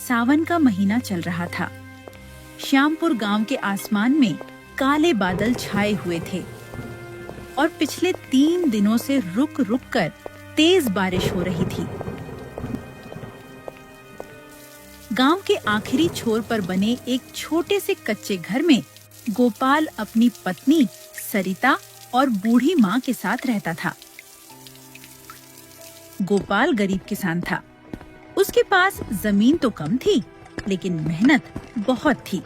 सावन का महीना चल रहा था। श्यामपुर गांव के आसमान में काले बादल छाए हुए थे और पिछले 3 दिनों से रुक रुक कर तेज बारिश हो रही थी। गांव के आखिरी छोर पर बने एक छोटे से कच्चे घर में गोपाल अपनी पत्नी सरिता और बूढ़ी माँ के साथ रहता था। गोपाल गरीब किसान था। उसके पास जमीन तो कम थी, लेकिन मेहनत बहुत थी।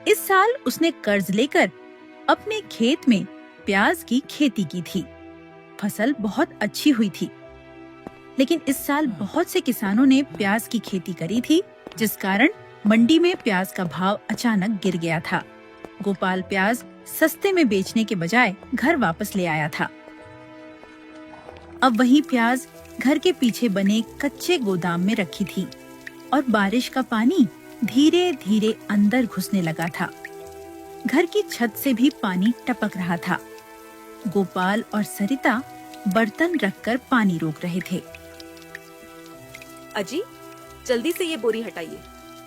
इस साल उसने कर्ज लेकर अपने खेत में प्याज की खेती की थी। फसल बहुत अच्छी हुई थी, लेकिन इस साल बहुत से किसानों ने प्याज की खेती करी थी, जिस कारण मंडी में प्याज का भाव अचानक गिर गया था। गोपाल प्याज सस्ते में बेचने के बजाय घर वापस ले आया था। अब वही प्याज घर के पीछे बने कच्चे गोदाम में रखी थी और बारिश का पानी धीरे धीरे अंदर घुसने लगा था। घर की छत से भी पानी टपक रहा था। गोपाल और सरिता बर्तन रखकर पानी रोक रहे थे। अजी, जल्दी से ये बोरी हटाइए,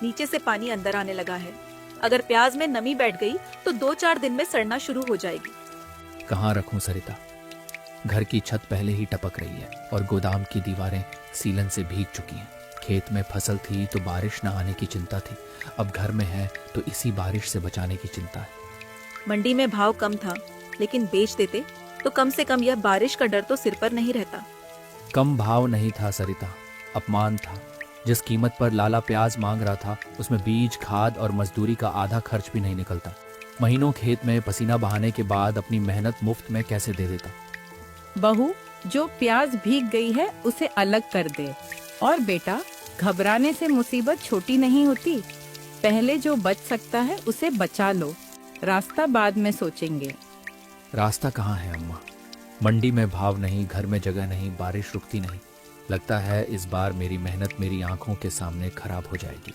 नीचे से पानी अंदर आने लगा है। अगर प्याज में नमी बैठ गई तो 2-4 दिन में सड़ना शुरू हो जाएगी। कहाँ रखूं सरिता? घर की छत पहले ही टपक रही है और गोदाम की दीवारें सीलन से भीग चुकी हैं। खेत में फसल थी तो बारिश न आने की चिंता थी, अब घर में है तो इसी बारिश से बचाने की चिंता है। मंडी में भाव कम था, लेकिन बेच देते तो कम से कम यह बारिश का डर तो सिर पर नहीं रहता। कम भाव नहीं था सरिता, अपमान था। जिस कीमत पर लाला प्याज मांग रहा था, उसमें बीज, खाद और मजदूरी का आधा खर्च भी नहीं निकलता। महीनों खेत में पसीना बहाने के बाद अपनी मेहनत मुफ्त में कैसे दे देता। बहू, जो प्याज भीग गई है उसे अलग कर दे। और बेटा, घबराने से मुसीबत छोटी नहीं होती। पहले जो बच सकता है उसे बचा लो, रास्ता बाद में सोचेंगे। रास्ता कहाँ है अम्मा? मंडी में भाव नहीं, घर में जगह नहीं, बारिश रुकती नहीं। लगता है इस बार मेरी मेहनत मेरी आंखों के सामने खराब हो जाएगी।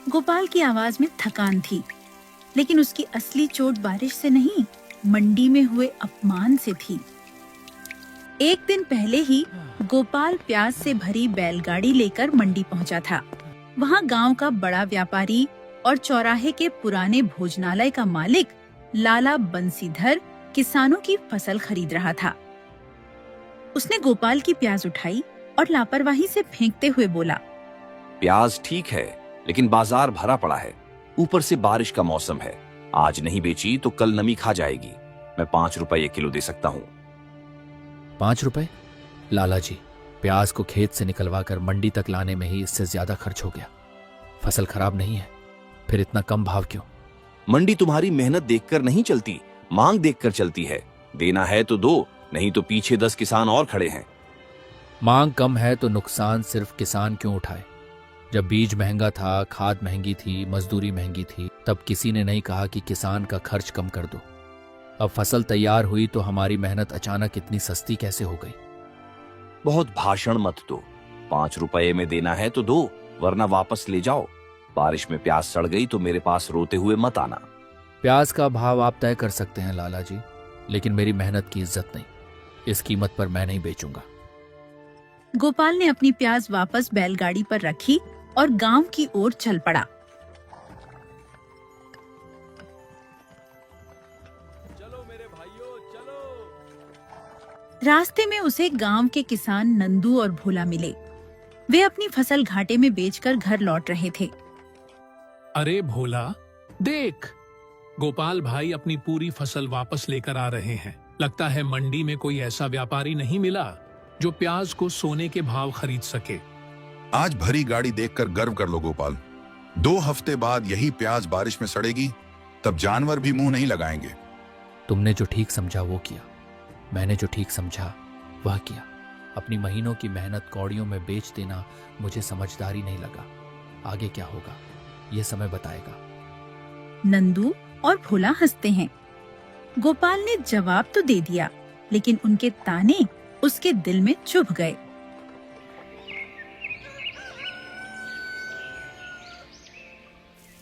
गोपाल की आवाज में थकान थी, लेकिन उसकी असली चोट बारिश से नहीं, मंडी में हुए अपमान से थी। एक दिन पहले ही गोपाल प्याज से भरी बैलगाड़ी लेकर मंडी पहुंचा था। वहां गांव का बड़ा व्यापारी और चौराहे के पुराने भोजनालय का मालिक लाला बंसीधर किसानों की फसल खरीद रहा था। उसने गोपाल की प्याज उठाई और लापरवाही से फेंकते हुए बोला, प्याज ठीक है, लेकिन बाजार भरा पड़ा है। ऊपर से बारिश का मौसम है। आज नहीं बेची तो कल नमी खा जाएगी। मैं 5 रुपए किलो दे सकता हूँ। 5 रुपए? लाला जी, प्याज को खेत से निकलवा कर मंडी तक लाने में ही इससे ज्यादा खर्च हो गया। फसल खराब नहीं है, फिर इतना कम भाव क्यों? मंडी तुम्हारी मेहनत देखकर नहीं चलती, मांग देखकर चलती है। देना है तो दो, नहीं तो पीछे 10 किसान और खड़े हैं। मांग कम है तो नुकसान सिर्फ किसान क्यों उठाए? जब बीज महंगा था, खाद महंगी थी, मजदूरी महंगी थी, तब किसी ने नहीं कहा कि किसान का खर्च कम कर दो। अब फसल तैयार हुई तो हमारी मेहनत अचानक इतनी सस्ती कैसे हो गई? बहुत भाषण मत दो। 5 रुपए में देना है तो दो, वरना वापस ले जाओ। बारिश में प्याज सड़ गई तो मेरे पास रोते हुए मत आना। प्याज का भाव आप तय कर सकते हैं लाला जी, लेकिन मेरी मेहनत की इज्जत नहीं। इस कीमत पर मैं नहीं बेचूंगा। गोपाल ने अपनी प्याज वापस बैलगाड़ी पर रखी और गांव की ओर चल पड़ा। चलो मेरे भाइयों, चलो। रास्ते में उसे गांव के किसान नंदू और भोला मिले। वे अपनी फसल घाटे में बेचकर घर लौट रहे थे। अरे भोला, देख, गोपाल भाई अपनी पूरी फसल वापस लेकर आ रहे हैं। लगता है मंडी में कोई ऐसा व्यापारी नहीं मिला जो प्याज को सोने के भाव खरीद सके। आज भरी गाड़ी देखकर गर्व कर लो गोपाल। 2 हफ्ते बाद यही प्याज बारिश में सड़ेगी, तब जानवर भी मुंह नहीं लगाएंगे। तुमने जो ठीक समझा वो किया, मैंने जो ठीक समझा वह किया। अपनी महीनों की मेहनत कौड़ियों में बेच देना मुझे समझदारी नहीं लगा। आगे क्या होगा ये समय बताएगा। नंदू और भोला हंसते हैं। गोपाल ने जवाब तो दे दिया, लेकिन उनके ताने उसके दिल में चुभ गए।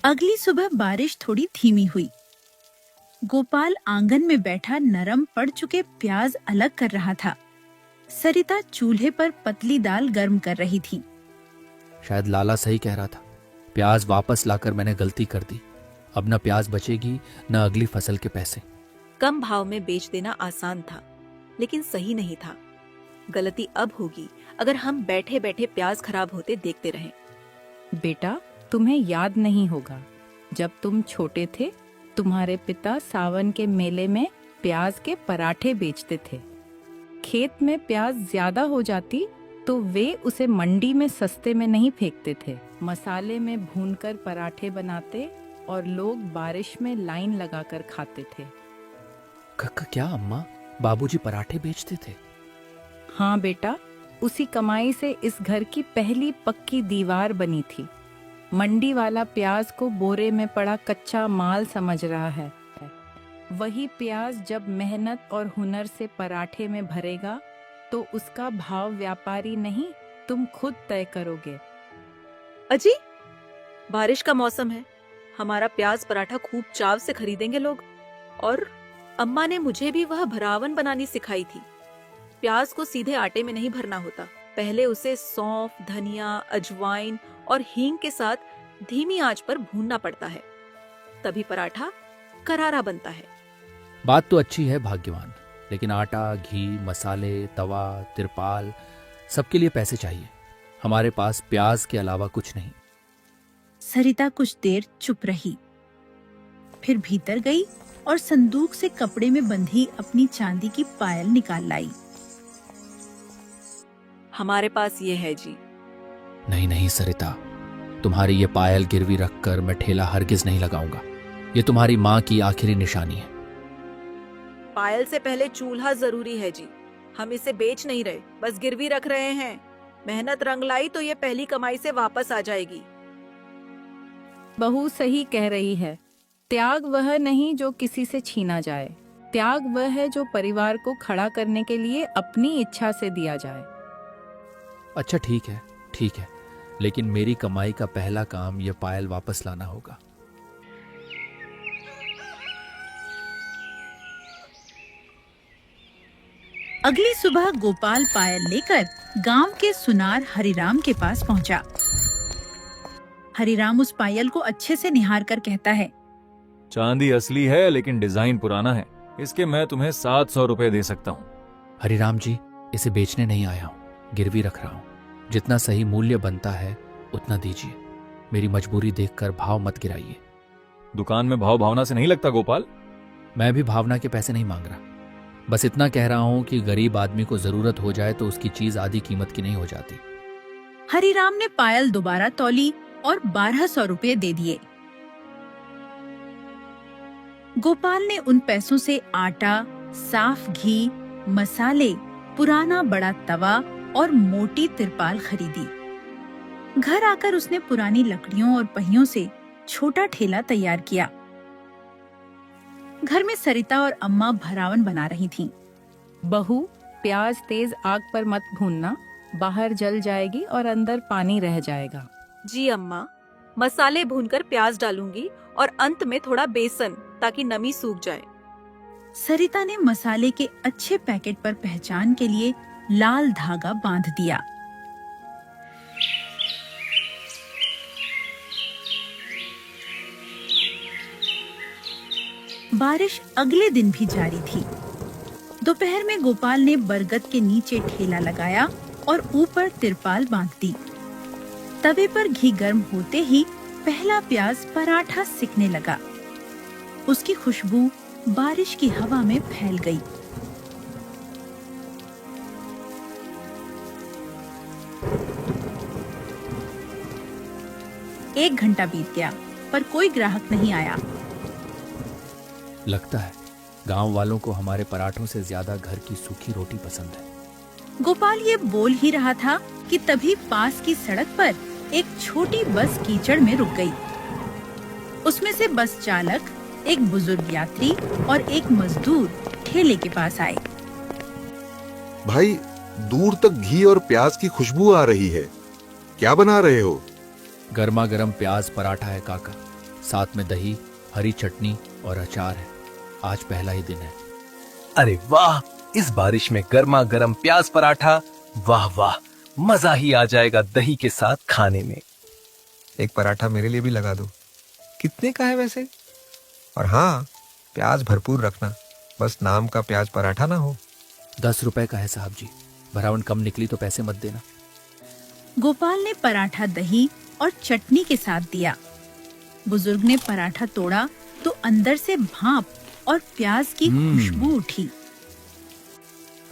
अगली सुबह बारिश थोड़ी धीमी हुई। गोपाल आंगन में बैठा नरम पड़ चुके प्याज अलग कर रहा था। सरिता चूल्हे पर पतली दाल गर्म कर रही थी। शायद लाला सही कह रहा था। प्याज वापस लाकर मैंने गलती कर दी। अब न प्याज बचेगी न अगली फसल के पैसे। कम भाव में बेच देना आसान था, लेकिन सही नहीं था। गलती अब होगी अगर हम बैठे बैठे प्याज खराब होते देखते रहें। बेटा, तुम्हें याद नहीं होगा, जब तुम छोटे थे तुम्हारे पिता सावन के मेले में प्याज के पराठे बेचते थे। खेत में प्याज ज्यादा हो जाती तो वे उसे मंडी में सस्ते में नहीं फेंकते थे, मसाले में भूनकर पराठे बनाते और लोग बारिश में लाइन लगाकर खाते थे। क्या अम्मा, बाबूजी पराठे बेचते थे? हाँ बेटा, उसी कमाई से इस घर की पहली पक्की दीवार बनी थी। मंडी वाला प्याज को बोरे में पड़ा कच्चा माल समझ रहा है। वही प्याज जब मेहनत और हुनर से पराठे में भरेगा तो उसका भाव व्यापारी नहीं, तुम खुद तय करोगे। अजी, बारिश का मौसम है, हमारा प्याज पराठा खूब चाव से खरीदेंगे लोग। और अम्मा ने मुझे भी वह भरावन बनानी सिखाई थी। प्याज को सीधे आटे में नहीं भरना होता, पहले उसे सौंफ, धनिया, अजवाइन और हींग के साथ धीमी आंच पर भूनना पड़ता है, तभी पराठा करारा बनता है। बात तो अच्छी है भाग्यवान, लेकिन आटा, घी, मसाले, तवा, तिरपाल, सबके लिए पैसे चाहिए। हमारे पास प्याज के अलावा कुछ नहीं। सरिता कुछ देर चुप रही, फिर भीतर गई और संदूक से कपड़े में बंधी अपनी चांदी की पायल निकाल लाई। हमारे पास ये है जी। नहीं नहीं सरिता, तुम्हारी ये पायल गिरवी रखकर मैं ठेला हरगिज नहीं लगाऊंगा। ये तुम्हारी माँ की आखिरी निशानी है। पायल से पहले चूल्हा जरूरी है जी। हम इसे बेच नहीं रहे, बस गिरवी रख रहे हैं। मेहनत रंग लाई तो ये पहली कमाई से वापस आ जाएगी। बहू सही कह रही है। त्याग वह नहीं जो किसी से छीना जाए, त्याग वह है जो परिवार को खड़ा करने के लिए अपनी इच्छा से दिया जाए। अच्छा ठीक है, लेकिन मेरी कमाई का पहला काम यह पायल वापस लाना होगा। अगली सुबह गोपाल पायल लेकर गांव के सुनार हरिराम के पास पहुंचा। हरिराम उस पायल को अच्छे से निहार कर कहता है, चांदी असली है लेकिन डिजाइन पुराना है, इसके मैं तुम्हें 700 रुपए दे सकता हूँ। हरिराम जी, इसे बेचने नहीं आया हूँ, गिरवी रख रहा हूँ। जितना सही मूल्य बनता है उतना दीजिए। मेरी मजबूरी देखकर भाव मत गिराइए। दुकान में भाव भावना से नहीं लगता गोपाल। मैं भी भावना के पैसे नहीं मांग रहा, बस इतना कह रहा हूँ कि गरीब आदमी को जरूरत हो जाए तो उसकी चीज आधी कीमत की नहीं हो जाती। हरिराम ने पायल दोबारा तौली और 1200 रुपए दे दिए। गोपाल ने उन पैसों से आटा, साफ घी, मसाले, पुराना बड़ा तवा और मोटी तिरपाल खरीदी। घर आकर उसने पुरानी लकड़ियों और पहियों से छोटा ठेला तैयार किया। घर में सरिता और अम्मा भरावन बना रही थीं। बहू, प्याज तेज आग पर मत भूनना, बाहर जल जाएगी और अंदर पानी रह जाएगा। जी अम्मा, मसाले भूनकर प्याज डालूंगी और अंत में थोड़ा बेसन, ताकि नमी सूख जाए। सरिता ने मसाले के अच्छे पैकेट पर पहचान के लिए लाल धागा बांध दिया। बारिश अगले दिन भी जारी थी। दोपहर में गोपाल ने बरगद के नीचे ठेला लगाया और ऊपर तिरपाल बांध दी। तवे पर घी गर्म होते ही पहला प्याज पराठा सिकने लगा। उसकी खुशबू बारिश की हवा में फैल गई। एक घंटा बीत गया पर कोई ग्राहक नहीं आया। लगता है गांव वालों को हमारे पराठों से ज्यादा घर की सूखी रोटी पसंद है। गोपाल ये बोल ही रहा था कि तभी पास की सड़क पर एक छोटी बस कीचड़ में रुक गई। उसमें से बस चालक, एक बुजुर्ग यात्री और एक मजदूर ठेले के पास आए। भाई, दूर तक घी और प्याज की खुशबू आ रही है, क्या बना रहे हो? गर्मा गर्म प्याज पराठा है काका, साथ में दही, हरी चटनी और अचार है। आज पहला ही दिन है। अरे वाह, इस बारिश में गर्मा गर्म प्याज पराठा, वाह वाह, मजा ही आ जाएगा दही के साथ खाने में। एक पराठा मेरे लिए भी लगा दो। कितने का है वैसे? और हाँ, प्याज भरपूर रखना, बस नाम का प्याज पराठा ना हो। 10 रुपए का है साहब जी, भरावन कम निकली तो पैसे मत देना। गोपाल ने पराठा दही और चटनी के साथ दिया। बुजुर्ग ने पराठा तोड़ा तो अंदर से भाप और प्याज की खुशबू उठी।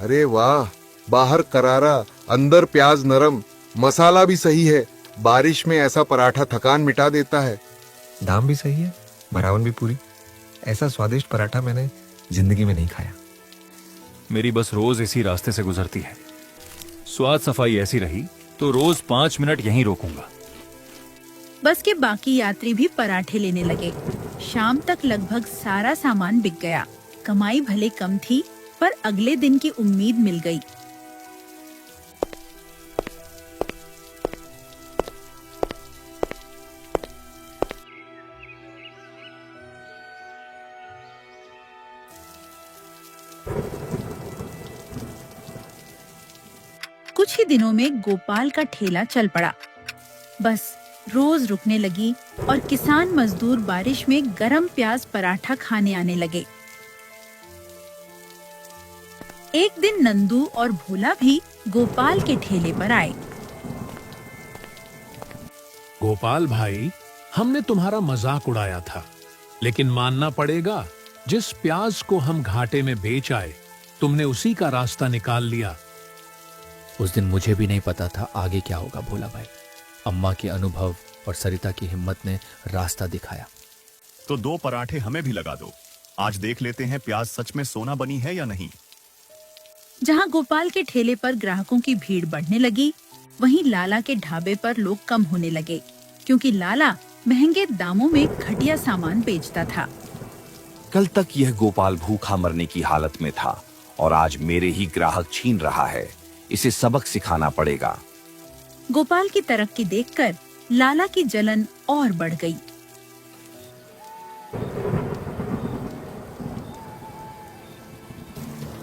अरे वाह, बाहर करारा, अंदर प्याज नरम, मसाला भी सही है। बारिश में ऐसा पराठा थकान मिटा देता है। दाम भी सही है, भरावन भी पूरी। ऐसा स्वादिष्ट पराठा मैंने जिंदगी में नहीं खाया। मेरी बस रोज इसी रास्ते से गुजरती है। स्वाद सफाई ऐसी रही तो रोज 5 मिनट यहीं रोकूंगा। बस के बाकी यात्री भी पराठे लेने लगे। शाम तक लगभग सारा सामान बिक गया। कमाई भले कम थी, पर अगले दिन की उम्मीद मिल गई। कुछ ही दिनों में गोपाल का ठेला चल पड़ा। बस रोज रुकने लगी और किसान मजदूर बारिश में गरम प्याज पराठा खाने आने लगे। एक दिन नंदू और भोला भी गोपाल के ठेले पर आए। गोपाल भाई, हमने तुम्हारा मजाक उड़ाया था, लेकिन मानना पड़ेगा, जिस प्याज को हम घाटे में बेच आए, तुमने उसी का रास्ता निकाल लिया। उस दिन मुझे भी नहीं पता था आगे क्या होगा भोला भाई। अम्मा के अनुभव और सरिता की हिम्मत ने रास्ता दिखाया। तो 2 पराठे हमें भी लगा दो। आज देख लेते हैं प्याज सच में सोना बनी है या नहीं। जहां गोपाल के ठेले पर ग्राहकों की भीड़ बढ़ने लगी, वहीं लाला के ढाबे पर लोग कम होने लगे, क्योंकि लाला महंगे दामों में घटिया सामान बेचता था। कल तक यह गोपाल भूखा मरने की हालत में था और आज मेरे ही ग्राहक छीन रहा है। इसे सबक सिखाना पड़ेगा। गोपाल की तरक्की देखकर लाला की जलन और बढ़ गई।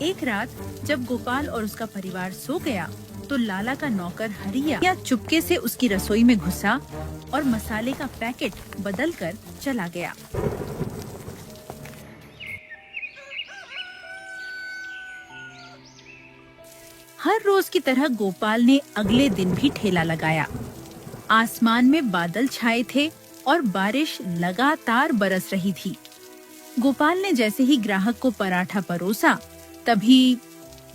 एक रात जब गोपाल और उसका परिवार सो गया, तो लाला का नौकर हरिया चुपके से उसकी रसोई में घुसा और मसाले का पैकेट बदलकर चला गया। हर रोज की तरह गोपाल ने अगले दिन भी ठेला लगाया। आसमान में बादल छाए थे और बारिश लगातार बरस रही थी। गोपाल ने जैसे ही ग्राहक को पराठा परोसा, तभी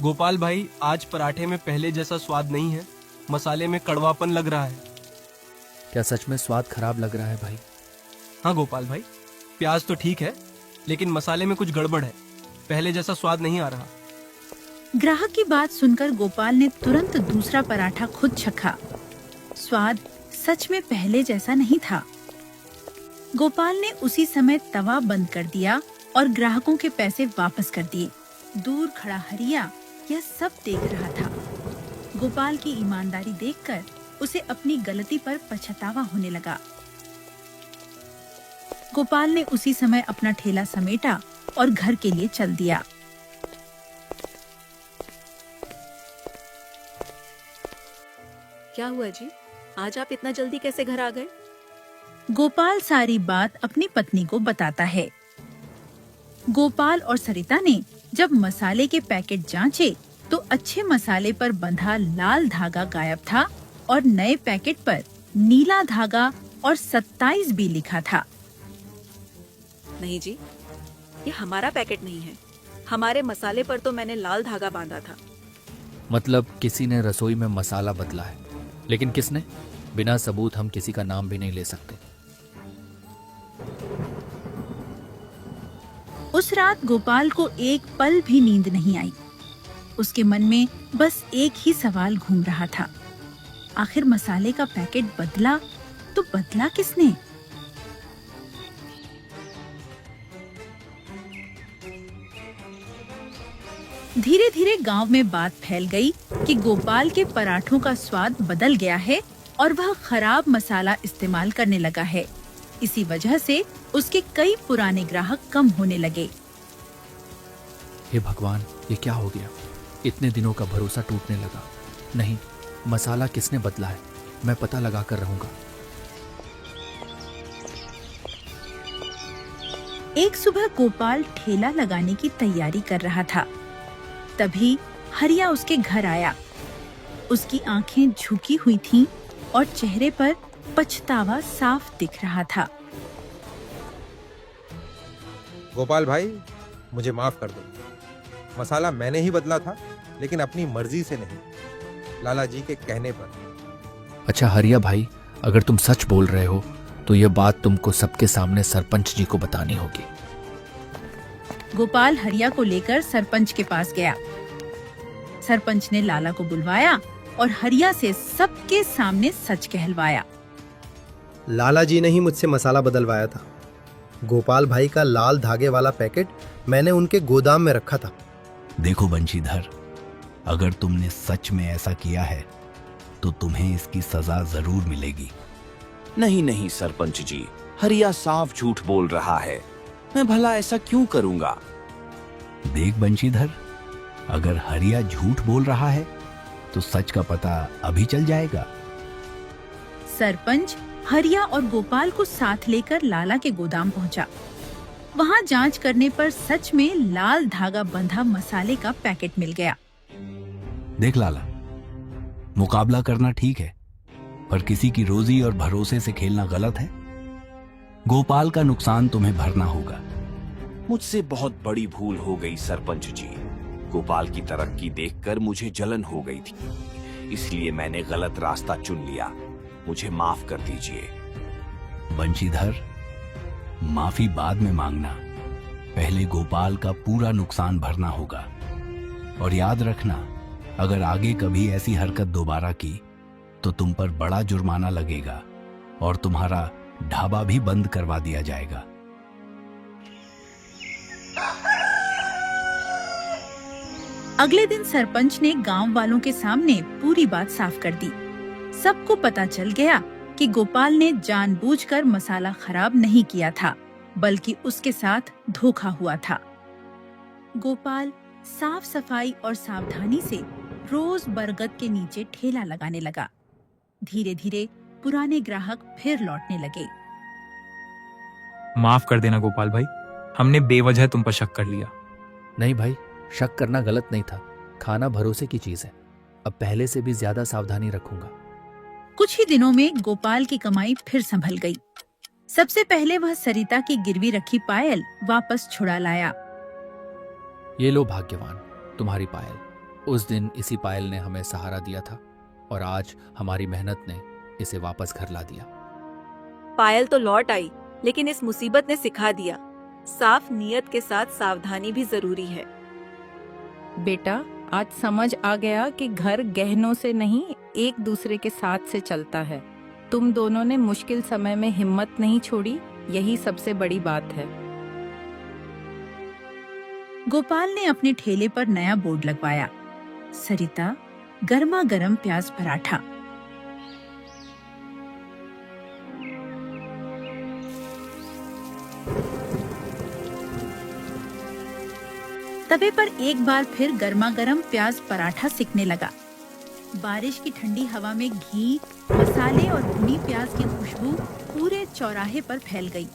गोपाल भाई, आज पराठे में पहले जैसा स्वाद नहीं है, मसाले में कड़वापन लग रहा है। क्या सच में स्वाद खराब लग रहा है भाई? हाँ गोपाल भाई, प्याज तो ठीक है, लेकिन मसाले में कुछ गड़बड़ है। पहले जैसा स्वाद नहीं आ रहा। ग्राहक की बात सुनकर गोपाल ने तुरंत दूसरा पराठा खुद चखा। स्वाद सच में पहले जैसा नहीं था। गोपाल ने उसी समय तवा बंद कर दिया और ग्राहकों के पैसे वापस कर दिए। दूर खड़ा हरिया यह सब देख रहा था। गोपाल की ईमानदारी देखकर उसे अपनी गलती पर पछतावा होने लगा। गोपाल ने उसी समय अपना ठेला समेटा और घर के लिए चल दिया। क्या हुआ जी? आज आप इतना जल्दी कैसे घर आ गए? गोपाल सारी बात अपनी पत्नी को बताता है। गोपाल और सरिता ने जब मसाले के पैकेट जांचे, तो अच्छे मसाले पर बंधा लाल धागा गायब था और नए पैकेट पर नीला धागा और 27 भी लिखा था। नहीं जी, ये हमारा पैकेट नहीं है। हमारे मसाले पर तो मैंने लाल धागा बांधा था। मतलब किसी ने रसोई में मसाला बदला है, लेकिन किसने? बिना सबूत हम किसी का नाम भी नहीं ले सकते। उस रात गोपाल को एक पल भी नींद नहीं आई। उसके मन में बस एक ही सवाल घूम रहा था, आखिर मसाले का पैकेट बदला तो बदला किसने? धीरे धीरे गांव में बात फैल गई कि गोपाल के पराठों का स्वाद बदल गया है और वह खराब मसाला इस्तेमाल करने लगा है। इसी वजह से उसके कई पुराने ग्राहक कम होने लगे। हे भगवान, ये क्या हो गया? इतने दिनों का भरोसा टूटने लगा। नहीं, मसाला किसने बदला है, मैं पता लगा कर रहूंगा। एक सुबह गोपाल ठेला लगाने की तैयारी कर रहा था। तभी हरिया उसके घर आया। उसकी आंखें झुकी हुई थीं और चेहरे पर पछतावा साफ दिख रहा था। गोपाल भाई, मुझे माफ कर दो। मसाला मैंने ही बदला था, लेकिन अपनी मर्जी से नहीं, लाला जी के कहने पर। अच्छा हरिया भाई, अगर तुम सच बोल रहे हो तो यह बात तुमको सबके सामने सरपंच जी को बतानी होगी। गोपाल हरिया को लेकर सरपंच के पास गया। सरपंच ने लाला को बुलवाया और हरिया से सबके सामने सच कहलवाया। लाला जी ने ही मुझसे मसाला बदलवाया था। गोपाल भाई का लाल धागे वाला पैकेट मैंने उनके गोदाम में रखा था। देखो बंशीधर, अगर तुमने सच में ऐसा किया है तो तुम्हें इसकी सजा जरूर मिलेगी। नहीं नहीं सरपंच जी, हरिया साफ झूठ बोल रहा है। मैं भला ऐसा क्यों करूंगा? देख बंशीधर, अगर हरिया झूठ बोल रहा है तो सच का पता अभी चल जाएगा। सरपंच हरिया और गोपाल को साथ लेकर लाला के गोदाम पहुंचा। वहां जांच करने पर सच में लाल धागा बंधा मसाले का पैकेट मिल गया। देख लाला, मुकाबला करना ठीक है, पर किसी की रोजी और भरोसे से खेलना गलत है। गोपाल का नुकसान तुम्हें भरना होगा। मुझसे बहुत बड़ी भूल हो गई सरपंच जी। गोपाल की तरक्की देखकर मुझे जलन हो गई थी, इसलिए मैंने गलत रास्ता चुन लिया। मुझे माफ कर दीजिए। बंशीधर, माफी बाद में मांगना, पहले गोपाल का पूरा नुकसान भरना होगा। और याद रखना, अगर आगे कभी ऐसी हरकत दोबारा की तो तुम पर बड़ा जुर्माना लगेगा और तुम्हारा ढाबा भी बंद करवा दिया जाएगा। अगले दिन सरपंच ने गांव वालों के सामने पूरी बात साफ कर दी। सबको पता चल गया कि गोपाल ने जानबूझकर मसाला खराब नहीं किया था, बल्कि उसके साथ धोखा हुआ था। गोपाल साफ सफाई और सावधानी से रोज बरगद के नीचे ठेला लगाने लगा। धीरे धीरे पुराने ग्राहक फिर लौटने लगे। माफ कर देना गोपाल भाई, हमने बेवजह तुम पर शक कर लिया। नहीं भाई, शक करना गलत नहीं था। खाना भरोसे की चीज है। अब पहले से भी ज्यादा सावधानी रखूंगा। कुछ ही दिनों में गोपाल की कमाई फिर संभल गई। सबसे पहले वह सरिता की गिरवी रखी पायल वापस छुड़ा लाया। ये लो भाग्यवान, तुम्हारी पायल। उस दिन इसी पायल ने हमें सहारा दिया था और आज हमारी मेहनत ने इसे वापस घर ला दिया। पायल तो लौट आई, लेकिन इस मुसीबत ने सिखा दिया, साफ नीयत के साथ सावधानी भी जरूरी है। बेटा, आज समझ आ गया कि घर गहनों से नहीं, एक दूसरे के साथ से चलता है। तुम दोनों ने मुश्किल समय में हिम्मत नहीं छोड़ी, यही सबसे बड़ी बात है। गोपाल ने अपने ठेले पर नया बोर्ड लगवाया, सरिता गर्मा गर्म प्याज पराठा। तवे पर एक बार फिर गर्मा गर्म प्याज पराठा सिकने लगा। बारिश की ठंडी हवा में घी, मसाले और भुनी प्याज की खुशबू पूरे चौराहे पर फैल गई।